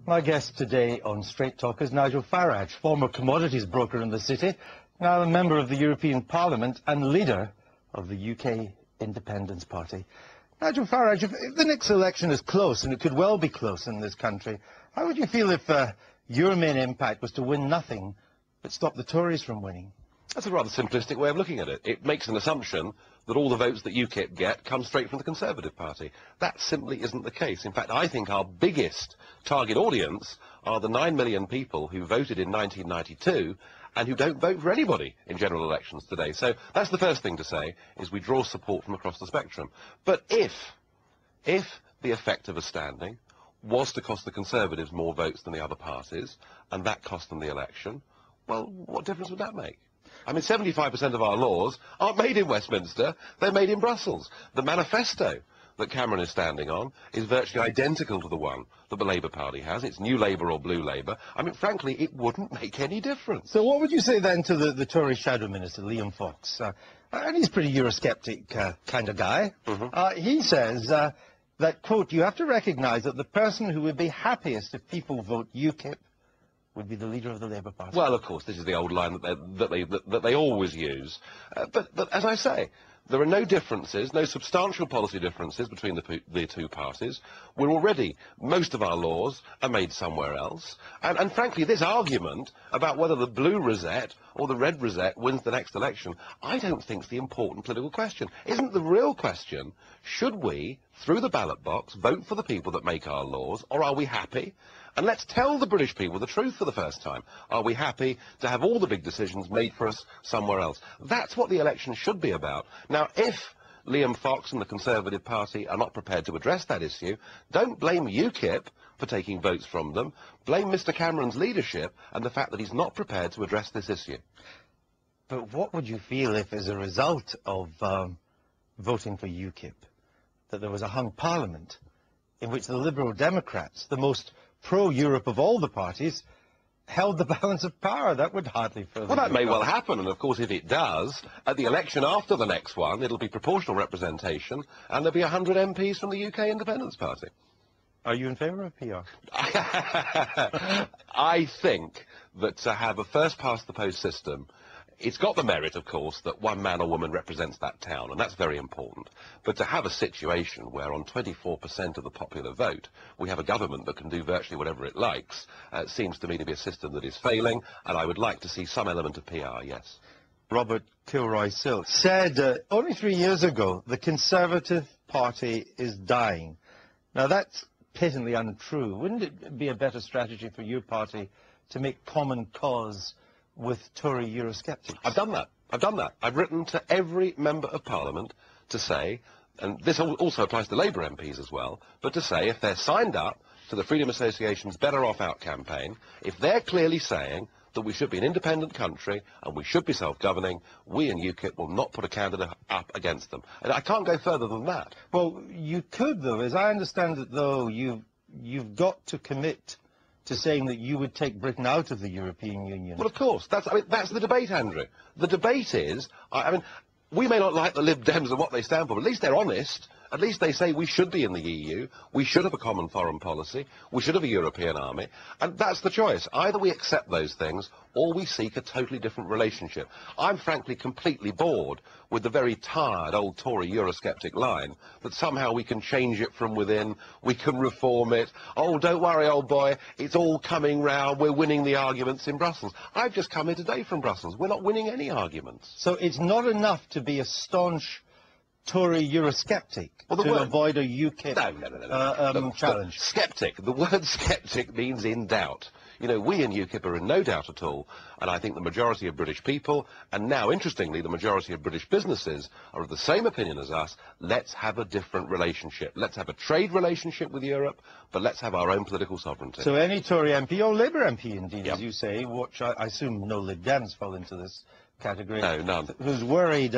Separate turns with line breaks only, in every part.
My guest today on Straight Talk is Nigel Farage, former commodities broker in the city, now a member of the European Parliament and leader of the UK Independence Party. Nigel Farage, if the next election is close, and it could well be close in this country, how would you feel if your main impact was to win nothing but stop the Tories from winning?
That's a rather simplistic way of looking at it. It makes an assumption that all the votes that UKIP get come straight from the Conservative Party. That simply isn't the case. In fact, I think our biggest target audience are the 9 million people who voted in 1992 and who don't vote for anybody in general elections today. So that's the first thing to say, is we draw support from across the spectrum. But if the effect of a standing was to cost the Conservatives more votes than the other parties, and that cost them the election, well, what difference would that make? I mean, 75% of our laws aren't made in Westminster, they're made in Brussels. The manifesto that Cameron is standing on is virtually identical to the one that the Labour Party has. It's New Labour or Blue Labour. I mean, frankly, it wouldn't make any difference.
So what would you say then to the Tory Shadow Minister, Liam Fox? And he's a pretty Eurosceptic kind of guy. He says that, quote, you have to recognise that the person who would be happiest if people vote UKIP would be the leader of the Labour Party.
Well, of course, this is the old line that they always use. But as I say, there are no differences, no substantial policy differences between the two parties. We're already, most of our laws are made somewhere else. And frankly, this argument about whether the blue rosette or the red rosette wins the next election, I don't think is the important political question. Isn't the real question, should we, through the ballot box, vote for the people that make our laws, or are we happy? And let's tell the British people the truth for the first time. Are we happy to have all the big decisions made for us somewhere else? That's what the election should be about. Now, if Liam Fox and the Conservative Party are not prepared to address that issue, don't blame UKIP for taking votes from them. Blame Mr Cameron's leadership and the fact that he's not prepared to address this issue.
But what would you feel if, as a result of voting for UKIP, that there was a hung parliament in which the Liberal Democrats, the most pro-Europe of all the parties, held the balance of power? That would hardly further...
Well, that may well happen, and of course if it does, at the election after the next one, it'll be proportional representation, and there'll be 100 MPs from the UK Independence Party.
Are you in favour of PR?
I think that to have a first-past-the-post system, it's got the merit, of course, that one man or woman represents that town, and that's very important. But to have a situation where on 24% of the popular vote, we have a government that can do virtually whatever it likes, seems to me to be a system that is failing, and I would like to see some element of PR, yes.
Robert Kilroy-Silk said only 3 years ago, the Conservative Party is dying. Now, that's patently untrue. Wouldn't it be a better strategy for your party to make common cause with Tory Eurosceptics?
I've done that. I've written to every member of Parliament to say, and this also applies to Labour MPs as well, but to say if they're signed up to the Freedom Association's Better Off Out campaign, if they're clearly saying that we should be an independent country and we should be self-governing, we in UKIP will not put a candidate up against them. And I can't go further than that.
Well, you could, though. As I understand it, though, you've got to commit to saying that you would take Britain out of the European Union.
Well, of course. That's the debate, Andrew. The debate is, I mean, we may not like the Lib Dems and what they stand for, but at least they're honest. At least they say we should be in the EU, we should have a common foreign policy, we should have a European army, and that's the choice. Either we accept those things, or we seek a totally different relationship. I'm frankly completely bored with the very tired old Tory Eurosceptic line that somehow we can change it from within, we can reform it. Oh, don't worry, old boy, it's all coming round, we're winning the arguments in Brussels. I've just come here today from Brussels. We're not winning any arguments.
So it's not enough to be a staunch Tory Eurosceptic to avoid a UKIP challenge?
Sceptic. The word sceptic means in doubt. You know, we in UKIP are in no doubt at all, and I think the majority of British people, and now, interestingly, the majority of British businesses are of the same opinion as us. Let's have a different relationship. Let's have a trade relationship with Europe, but let's have our own political sovereignty.
So any Tory MP, or Labour MP indeed, as you say, which I assume no Lib Dems fall into this category.
No, none.
Who's worried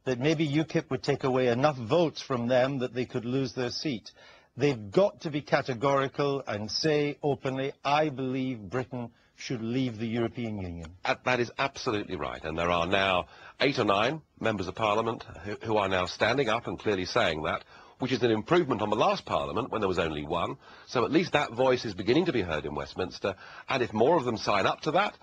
that maybe UKIP would take away enough votes from them that they could lose their seat. They've got to be categorical and say openly, I believe Britain should leave the European Union.
That is absolutely right, and there are now 8 or 9 members of Parliament who are now standing up and clearly saying that. which is an improvement on the last Parliament when there was only one. So at least that voice is beginning to be heard in Westminster, and if more of them sign up to that,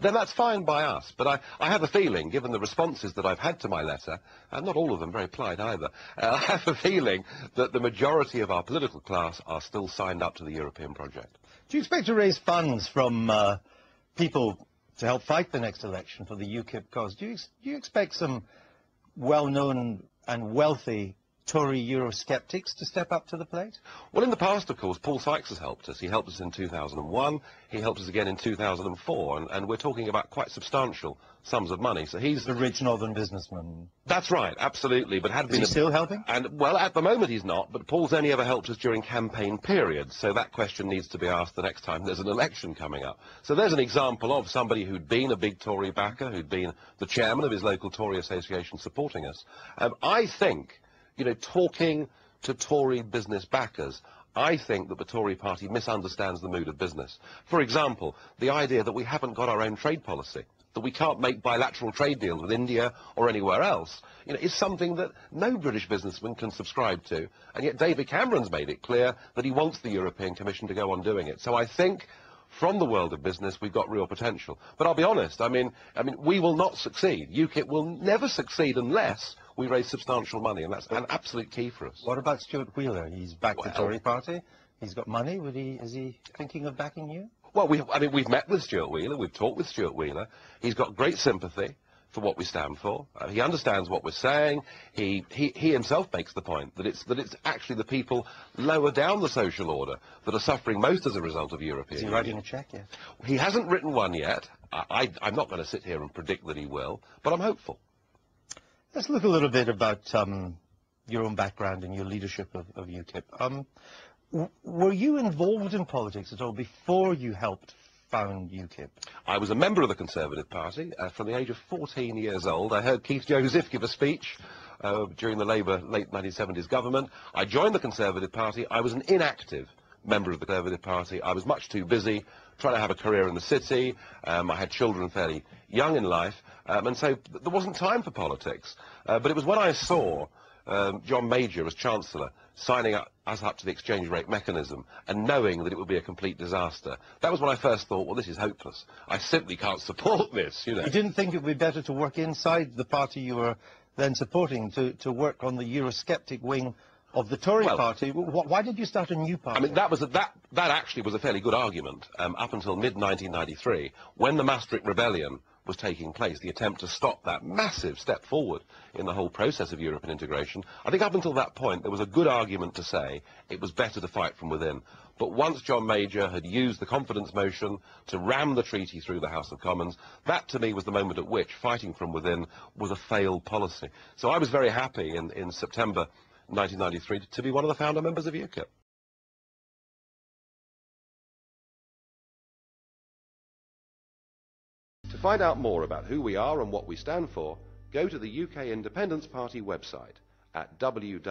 then that's fine by us. But I have a feeling, given the responses that I've had to my letter, and not all of them very polite either, I have a feeling that the majority of our political class are still signed up to the European project.
Do you expect to raise funds from people to help fight the next election for the UKIP cause? Do you expect some well-known and wealthy Tory Eurosceptics to step up to the plate?
Well, in the past, of course, Paul Sykes has helped us. He helped us in 2001, he helped us again in 2004, and we're talking about quite substantial sums of money. So he's
the rich northern businessman.
That's right, absolutely. But
Is he still helping?
And well, at the moment he's not. But Paul's only ever helped us during campaign periods. So that question needs to be asked the next time there's an election coming up. So there's an example of somebody who'd been a big Tory backer, who'd been the chairman of his local Tory association supporting us. I think, you know, talking to Tory business backers, I think that the Tory party misunderstands the mood of business. For example, the idea that we haven't got our own trade policy, that we can't make bilateral trade deals with India or anywhere else, you know, is something that no British businessman can subscribe to. And yet David Cameron's made it clear that he wants the European Commission to go on doing it. So I think from the world of business, we've got real potential. But I'll be honest, I mean, we will not succeed. UKIP will never succeed unless we raise substantial money, and that's an absolute key for us.
What about Stuart Wheeler? He's backed the Tory party. He's got money. Is he thinking of backing you?
Well, we've met with Stuart Wheeler. We've talked with Stuart Wheeler. He's got great sympathy for what we stand for. He understands what we're saying. He himself makes the point that it's actually the people lower down the social order that are suffering most as a result of European
Is he
Union.
writing a cheque yet?
He hasn't written one yet. I'm not going to sit here and predict that he will, but I'm hopeful.
Let's look a little bit about your own background and your leadership of UKIP. Were you involved in politics at all before you helped found UKIP?
I was a member of the Conservative Party from the age of 14 years old. I heard Keith Joseph give a speech during the Labour late 1970s government. I joined the Conservative Party. I was an inactive member of the Conservative Party. I was much too busy trying to have a career in the city. I had children fairly young in life, and so there wasn't time for politics. But it was when I saw John Major as Chancellor signing us up to the exchange rate mechanism and knowing that it would be a complete disaster. That was when I first thought, well, this is hopeless. I simply can't support this, you know.
You didn't think it would be better to work inside the party you were then supporting, to work on the Eurosceptic wing of the Tory party? Why did you start a new party?
I mean, that actually was a fairly good argument up until mid-1993, when the Maastricht Rebellion was taking place, the attempt to stop that massive step forward in the whole process of European integration. I think up until that point, there was a good argument to say it was better to fight from within. But once John Major had used the confidence motion to ram the treaty through the House of Commons, that to me was the moment at which fighting from within was a failed policy. So I was very happy in September 1993 to be one of the founder members of UKIP. To find out more about who we are and what we stand for, go to the UK Independence Party website at www.ukip.org.